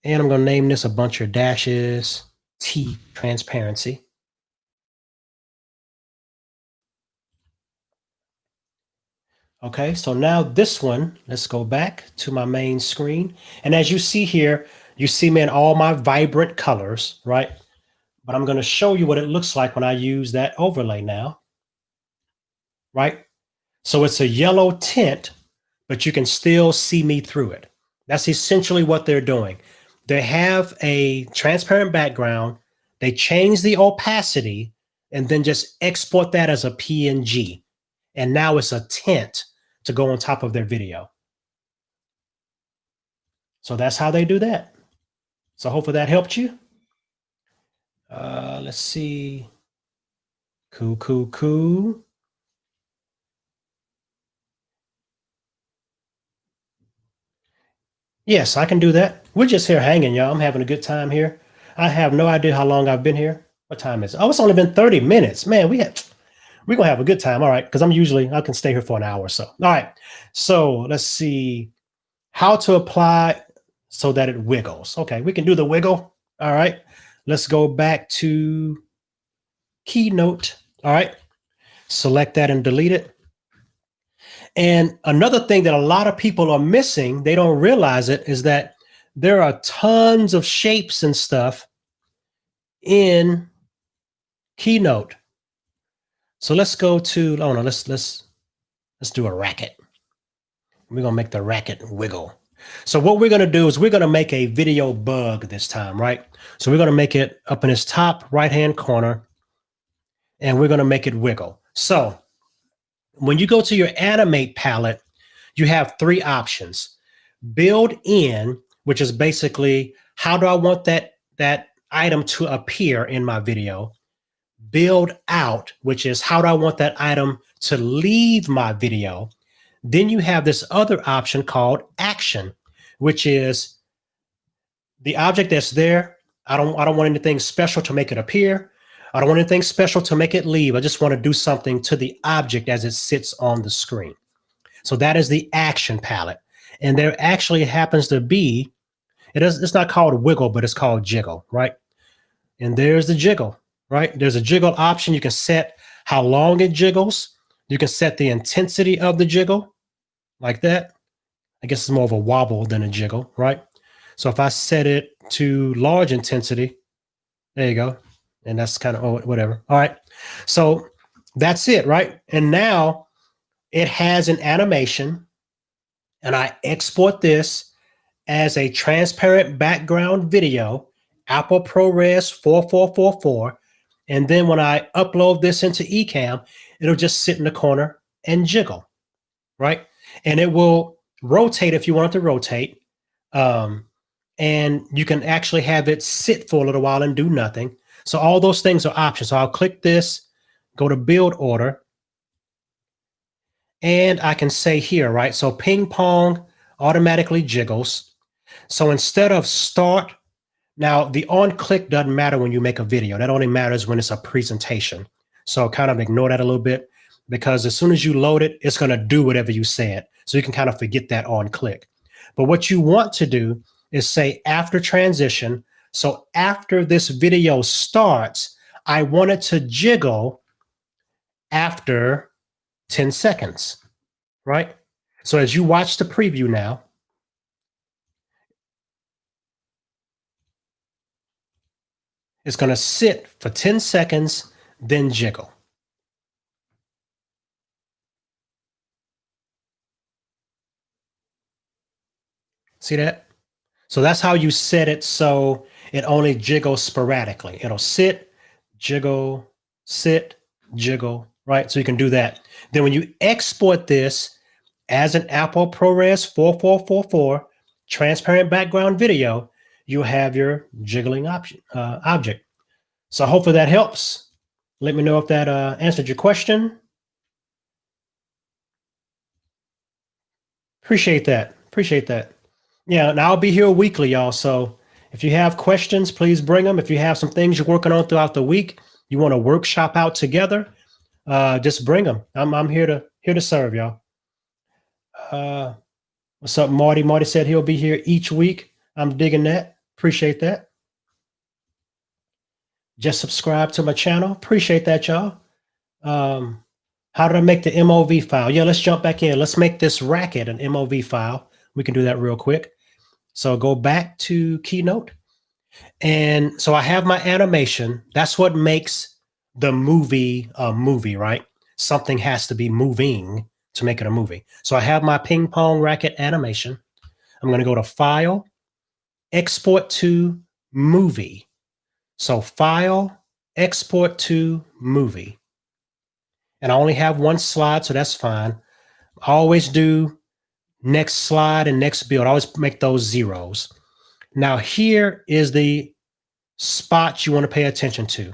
and I'm going to name this a bunch of dashes, T, transparency. Okay, so now this one, let's go back to my main screen. And as you see here, you see me in all my vibrant colors, right? But I'm going to show you what it looks like when I use that overlay now, right? So it's a yellow tint, but you can still see me through it. That's essentially what they're doing. They have a transparent background. They change the opacity and then just export that as a PNG. And now it's a tint to go on top of their video. So that's how they do that. So hopefully that helped you. Let's see. Cool. Yes, I can do that. We're just here hanging, y'all. I'm having a good time here. I have no idea how long I've been here. What time is it? Oh, it's only been 30 minutes. Man, we're gonna have a good time. All right, because I can stay here for an hour or so. All right. So let's see how to apply so that it wiggles. Okay, we can do the wiggle. All right. Let's go back to Keynote. All right. Select that and delete it. And another thing that a lot of people are missing, they don't realize it, is that there are tons of shapes and stuff in Keynote. So let's go to, oh no, let's do a racket. We're gonna make the racket wiggle. So what we're gonna do is we're gonna make a video bug this time, right? So we're gonna make it up in this top right-hand corner, and we're gonna make it wiggle. So when you go to your animate palette, you have three options. Build in, which is basically how do I want that item to appear in my video. Build out, which is how do I want that item to leave my video. Then you have this other option called action, which is The object that's there, I don't want anything special to make it appear. I don't want anything special to make it leave. I just want to do something to the object as it sits on the screen. So that is the action palette. And there actually happens to be, it's not called wiggle, but it's called jiggle, right? And there's the jiggle, right? There's a jiggle option. You can set how long it jiggles. You can set the intensity of the jiggle like that. I guess it's more of a wobble than a jiggle, right? So if I set it to large intensity, there you go. And that's kind of whatever. All right. So that's it, right? And now it has an animation, and I export this as a transparent background video, Apple ProRes 4444. And then when I upload this into Ecamm, it'll just sit in the corner and jiggle, right? And it will rotate if you want it to rotate. And you can actually have it sit for a little while and do nothing. So all those things are options. So I'll click this, go to build order, and I can say here, right? So ping pong automatically jiggles. So instead of start, now the on click doesn't matter when you make a video. That only matters when it's a presentation. So kind of ignore that a little bit, because as soon as you load it, it's going to do whatever you said. So you can kind of forget that on click. But what you want to do is say after transition. So after this video starts, I want it to jiggle after 10 seconds, right? So as you watch the preview now, it's going to sit for 10 seconds, then jiggle. See that? So that's how you set it so it only jiggles sporadically. It'll sit, jiggle, sit, jiggle, right? So you can do that. Then when you export this as an Apple ProRes 4444 transparent background video, you have your jiggling option object. So hopefully that helps. Let me know if that answered your question. Appreciate that. Appreciate that. Yeah, and I'll be here weekly, y'all. So if you have questions, please bring them. If you have some things you're working on throughout the week, you want to workshop out together, just bring them. I'm here to serve y'all. What's up, Marty? Marty said he'll be here each week. I'm digging that. Appreciate that. Just subscribe to my channel. Appreciate that, y'all. How did I make the MOV file? Yeah, let's jump back in. Let's make this racket an MOV file. We can do that real quick. So go back to Keynote. And so I have my animation. That's what makes the movie a movie, right? Something has to be moving to make it a movie. So I have my ping pong racket animation. I'm going to go to File, Export to Movie. So File, Export to Movie. And I only have one slide, so that's fine. I always do next slide and next build. I always make those zeros. Now here is the spot you want to pay attention to.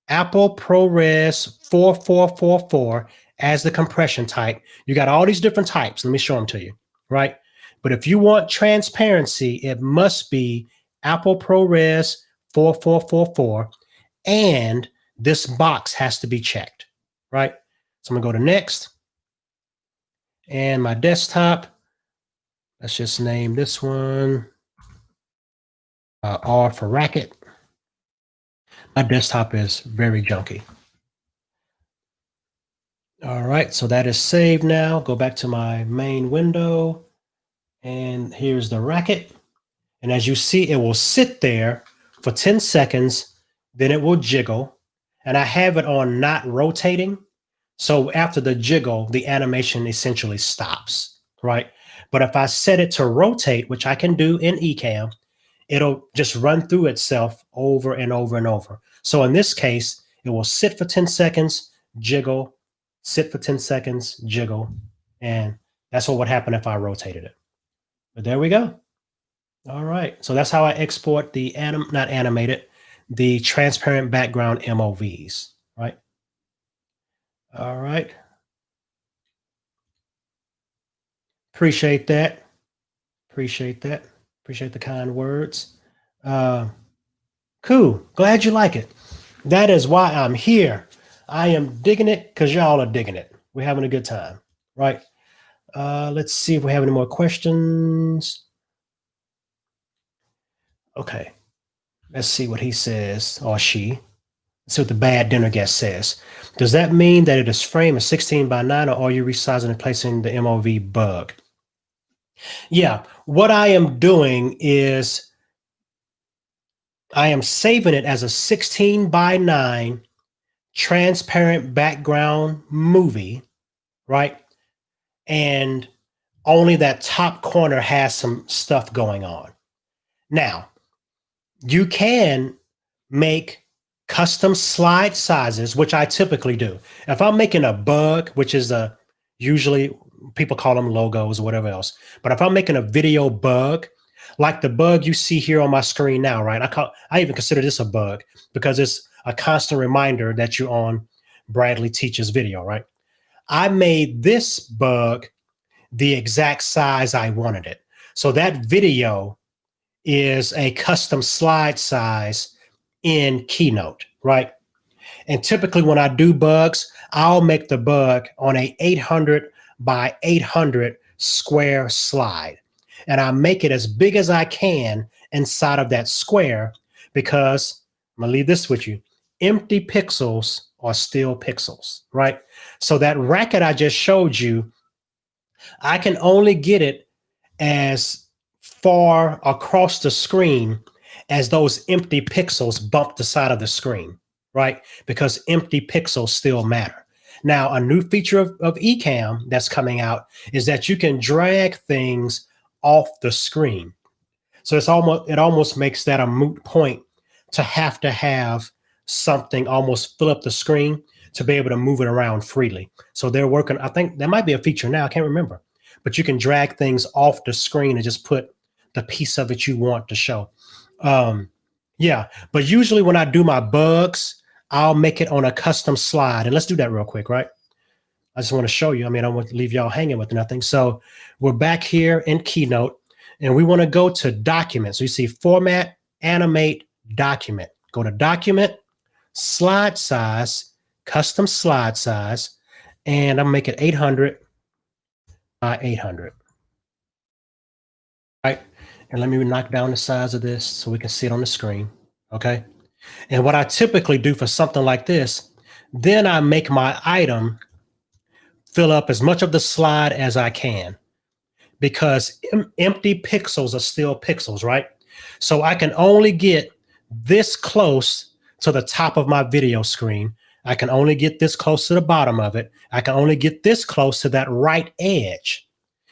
Apple ProRes 4444 as the compression type. You got all these different types. Let me show them to you, right? But if you want transparency, it must be Apple ProRes 4444, and this box has to be checked, right? So I'm gonna go to next, and my desktop, let's just name this one R for racket. My desktop is very junky. All right, so that is saved now. Go back to my main window, and here's the racket. And as you see, it will sit there for 10 seconds, then it will jiggle. And I have it on not rotating. So after the jiggle, the animation essentially stops, right? But if I set it to rotate, which I can do in Ecamm, it'll just run through itself over and over and over. So in this case, it will sit for 10 seconds, jiggle, sit for 10 seconds, jiggle. And that's what would happen if I rotated it. But there we go. All right. So that's how I export the not animated, the transparent background MOVs, right? All right. Appreciate that. Appreciate that. Appreciate the kind words. Cool. Glad you like it. That is why I'm here. I am digging it because y'all are digging it. We're having a good time, right? Let's see if we have any more questions. Okay. Let's see what he says or she. Let's see what the bad dinner guest says. Does that mean that it is framed as 16 by 9 or are you resizing and placing the MOV bug? Yeah, what I am doing is I am saving it as a 16 by 9 transparent background movie, right? And only that top corner has some stuff going on. Now, you can make custom slide sizes, which I typically do. If I'm making a bug, which is usually people call them logos or whatever else, but if I'm making a video bug, like the bug you see here on my screen now, right? I even consider this a bug because it's a constant reminder that you're on Bradley Teaches video, right? I made this bug the exact size I wanted it. So that video is a custom slide size in Keynote, right? And typically when I do bugs, I'll make the bug on a 800 by 800 square slide. And I make it as big as I can inside of that square because I'm gonna leave this with you. Empty pixels are still pixels, right? So that racket I just showed you, I can only get it as far across the screen as those empty pixels bump the side of the screen, right? Because empty pixels still matter. Now, a new feature of Ecamm that's coming out is that you can drag things off the screen. So it almost makes that a moot point to have something almost fill up the screen to be able to move it around freely. So they're working, I think there might be a feature now, I can't remember, but you can drag things off the screen and just put the piece of it you want to show. Yeah, but usually when I do my bugs, I'll make it on a custom slide. And let's do that real quick, right? I just want to show you. I mean, I don't want to leave y'all hanging with nothing. So we're back here in Keynote and we want to go to document. So you see format, animate, document. Go to document, slide size, custom slide size, and I'm making 800 by 800. Right? And let me knock down the size of this so we can see it on the screen. Okay. And what I typically do for something like this, then I make my item fill up as much of the slide as I can because empty pixels are still pixels, right? So I can only get this close to the top of my video screen. I can only get this close to the bottom of it. I can only get this close to that right edge.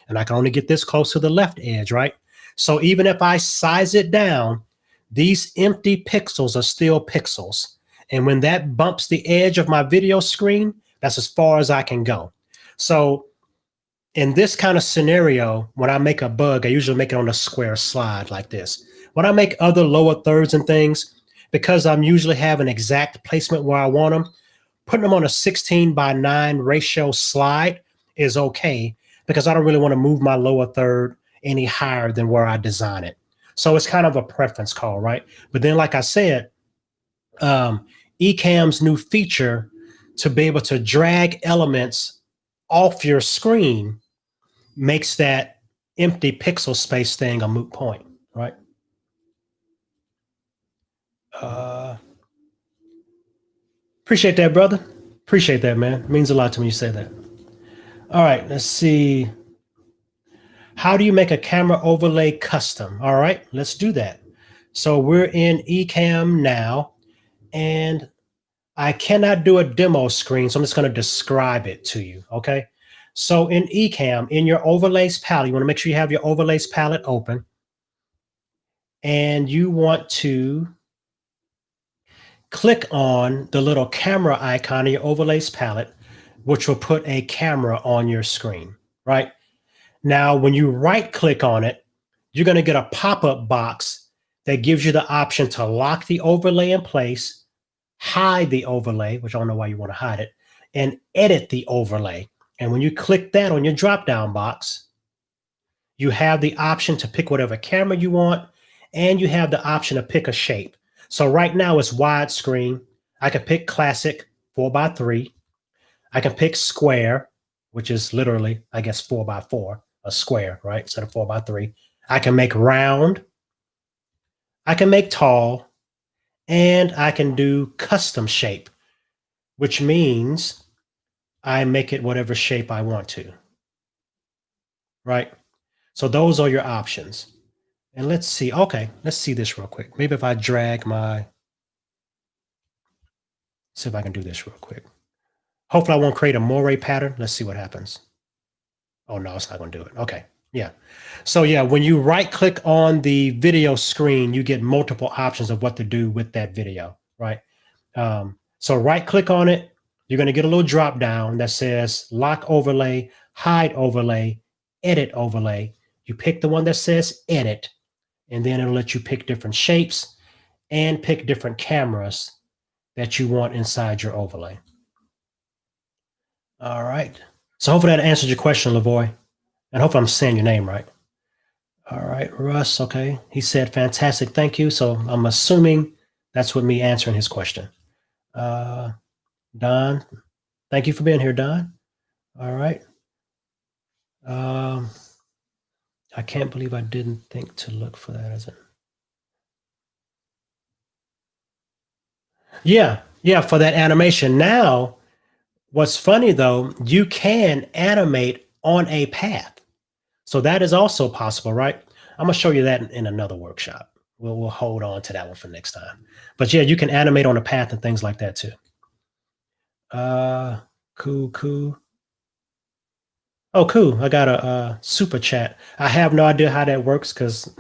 And I can only get this close to the left edge, right? So even if I size it down, these empty pixels are still pixels. And when that bumps the edge of my video screen, that's as far as I can go. So in this kind of scenario, when I make a bug, I usually make it on a square slide like this. When I make other lower thirds and things, because I'm usually have an exact placement where I want them, putting them on a 16 by 9 ratio slide is okay because I don't really want to move my lower third any higher than where I design it. So it's kind of a preference call, right? But then, like I said, Ecamm's new feature to be able to drag elements off your screen makes that empty pixel space thing a moot point, right? Appreciate that, brother. Appreciate that, man. It means a lot to me you say that. All right, let's see. How do you make a camera overlay custom? All right, let's do that. So we're in Ecamm now, and I cannot do a demo screen, so I'm just going to describe it to you, okay? So in Ecamm, in your overlays palette, you want to make sure you have your overlays palette open, and you want to click on the little camera icon in your overlays palette, which will put a camera on your screen, right? Now, when you right click on it, you're going to get a pop-up box that gives you the option to lock the overlay in place, hide the overlay, which I don't know why you want to hide it, and edit the overlay. And when you click that on your drop-down box, you have the option to pick whatever camera you want and you have the option to pick a shape. So right now it's widescreen. I can pick classic 4x3. I can pick square, which is literally, I guess, 4x4, a square, right? Instead of 4x3. I can make round. I can make tall, and I can do custom shape, which means I make it whatever shape I want to, right? So those are your options. And let's see. Okay, let's see this real quick. Maybe if I drag my, see if I can do this real quick. Hopefully I won't create a moire pattern. Let's see what happens. Oh no, it's not going to do it. Okay. Yeah. So yeah, when you right click on the video screen, you get multiple options of what to do with that video, right? So right click on it. You're going to get a little drop down that says lock overlay, hide overlay, edit overlay. You pick the one that says edit, and then it'll let you pick different shapes and pick different cameras that you want inside your overlay. All right. So hopefully that answers your question, Lavoy. And hopefully I'm saying your name right. All right, Russ. Okay. He said, fantastic. Thank you. So I'm assuming that's with me answering his question. Don, thank you for being here, Don. All right. I can't believe I didn't think to look for that as a. Yeah. Yeah. For that animation. Now, what's funny though, you can animate on a path. So that is also possible, right? I'm gonna show you that in another workshop. We'll hold on to that one for next time. But yeah, you can animate on a path and things like that too. Cool. Oh, cool. I got a super chat. I have no idea how that works because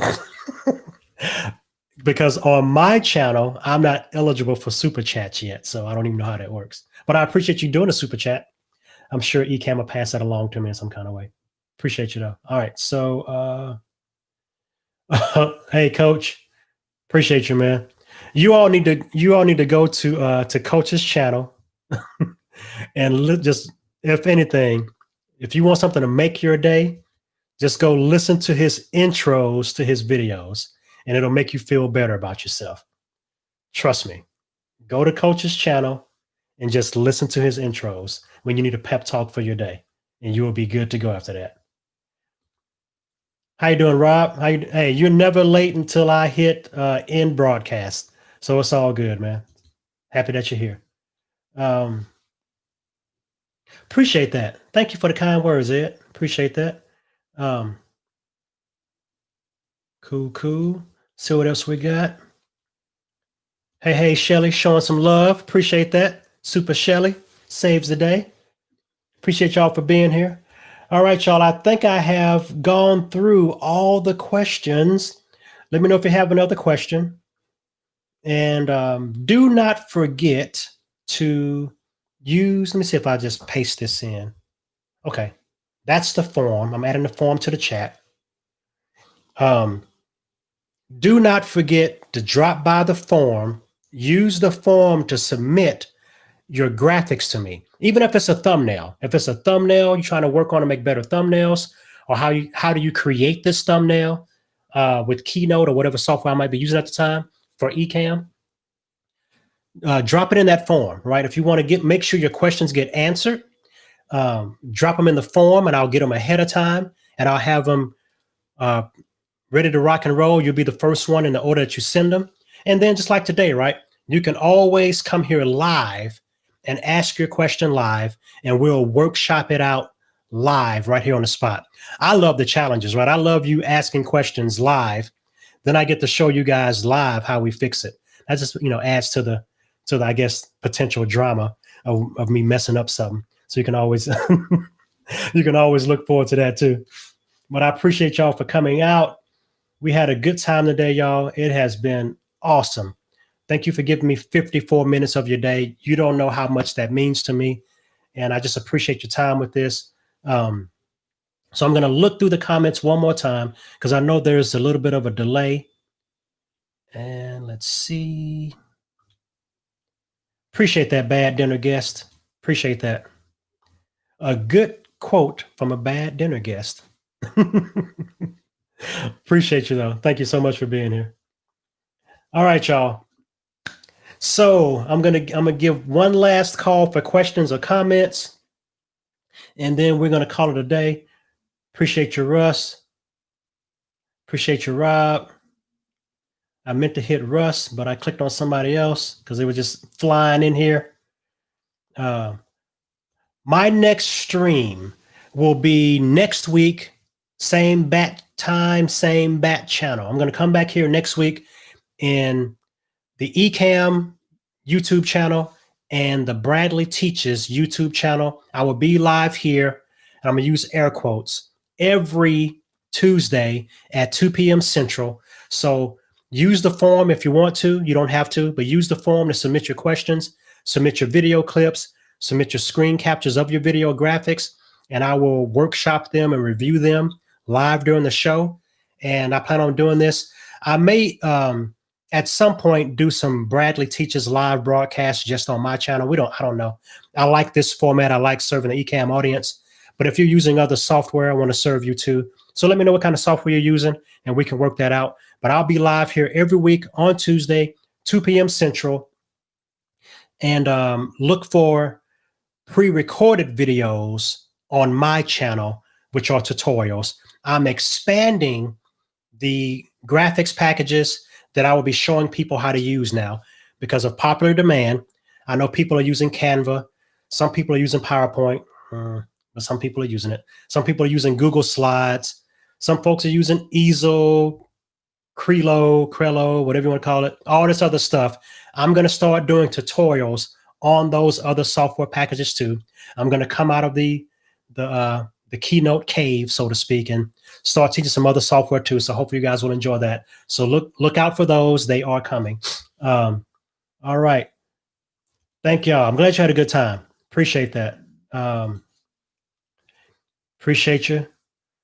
on my channel, I'm not eligible for super chats yet. So I don't even know how that works. But I appreciate you doing a super chat. I'm sure Ecamm will pass that along to me in some kind of way. Appreciate you though. All right. So hey coach, appreciate you, man. You all need to go to Coach's channel and just, if anything, if you want something to make your day, just go listen to his intros to his videos and it'll make you feel better about yourself. Trust me. Go to Coach's channel and just listen to his intros when you need a pep talk for your day, and you will be good to go after that. How you doing, Rob? Hey, you're never late until I hit end broadcast. So it's all good, man. Happy that you're here. Appreciate that. Thank you for the kind words, Ed. Appreciate that. Cool. See what else we got. Hey, Shelly, showing some love. Appreciate that. Super Shelly saves the day. Appreciate y'all for being here. All right, y'all. I think I have gone through all the questions. Let me know if you have another question. And do not forget to use, let me see if I just paste this in. Okay, that's the form. I'm adding the form to the chat. Do not forget to drop by the form. Use the form to submit your graphics to me, even if it's a thumbnail. If it's a thumbnail, you're trying to work on to make better thumbnails, or how do you create this thumbnail with Keynote or whatever software I might be using at the time for Ecamm. Drop it in that form, right? If you want to make sure your questions get answered, drop them in the form, and I'll get them ahead of time, and I'll have them ready to rock and roll. You'll be the first one in the order that you send them. And then just like today, right? You can always come here live and ask your question live, and we'll workshop it out live right here on the spot. I love the challenges, right? I love you asking questions live. Then I get to show you guys live how we fix it. That just, adds to the I guess, potential drama of me messing up something. So you can always look forward to that too. But I appreciate y'all for coming out. We had a good time today, y'all. It has been awesome. Thank you for giving me 54 minutes of your day. You don't know how much that means to me. And I just appreciate your time with this. So I'm going to look through the comments one more time because I know there's a little bit of a delay. And let's see. Appreciate that, bad dinner guest. Appreciate that. A good quote from a bad dinner guest. Appreciate you, though. Thank you so much for being here. All right, y'all. So I'm gonna give one last call for questions or comments, and then we're gonna call it a day. Appreciate you, Russ. Appreciate you, Rob. I meant to hit Russ, but I clicked on somebody else because they were just flying in here. My next stream will be next week, same bat time, same bat channel. I'm going to come back here next week in the Ecamm YouTube channel and the Bradley Teaches YouTube channel. I will be live here, and I'm going to use air quotes, every Tuesday at 2 p.m. Central. So use the form if you want to. You don't have to, but use the form to submit your questions, submit your video clips, submit your screen captures of your video graphics, and I will workshop them and review them live during the show. And I plan on doing this. I may, at some point, do some Bradley Teaches live broadcasts just on my channel. I don't know. I like this format. I like serving the Ecamm audience. But if you're using other software, I want to serve you too. So let me know what kind of software you're using, and we can work that out. But I'll be live here every week on Tuesday, 2 p.m. Central. And look for pre-recorded videos on my channel, which are tutorials. I'm expanding the graphics packages that I will be showing people how to use now because of popular demand. I know people are using Canva. Some people are using PowerPoint, but some people are using it. Some people are using Google Slides. Some folks are using Easel, Crello, whatever you want to call it, all this other stuff. I'm going to start doing tutorials on those other software packages too. I'm going to come out of the Keynote cave, so to speak, and start teaching some other software too. So hopefully you guys will enjoy that. So look out for those. They are coming. All right. Thank y'all. I'm glad you had a good time. Appreciate that. Appreciate you.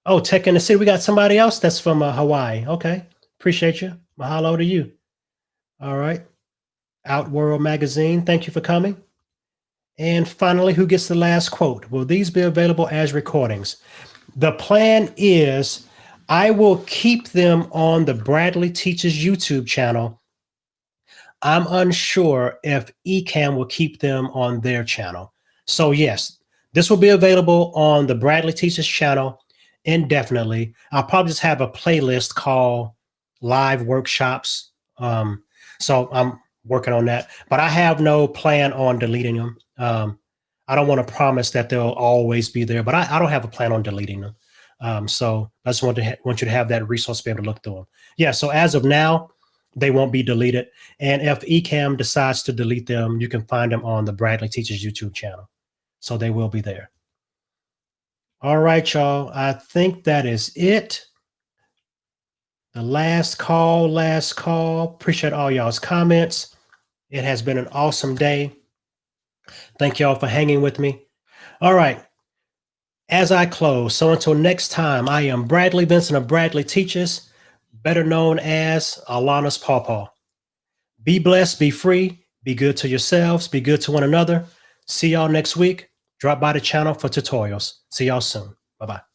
Oh, Tech in the City. We got somebody else that's from Hawaii. Okay. Appreciate you. Mahalo to you. All right. Outworld Magazine. Thank you for coming. And finally, who gets the last quote? Will these be available as recordings? The plan is I will keep them on the Bradley Teaches YouTube channel. I'm unsure if Ecamm will keep them on their channel. So yes, this will be available on the Bradley Teaches channel indefinitely. I'll probably just have a playlist called Live Workshops. So I'm working on that, but I have no plan on deleting them. I don't want to promise that they'll always be there, but I don't have a plan on deleting them. So I just want you to have that resource to be able to look through them. Yeah, so as of now, they won't be deleted. And if Ecamm decides to delete them, you can find them on the Bradley Teaches YouTube channel. So they will be there. All right, y'all. I think that is it. The last call. Appreciate all y'all's comments. It has been an awesome day. Thank y'all for hanging with me. All right. As I close, so until next time, I am Bradley Vinson of Bradley Teaches, better known as Alana's Pawpaw. Be blessed, be free, be good to yourselves, be good to one another. See y'all next week. Drop by the channel for tutorials. See y'all soon. Bye-bye.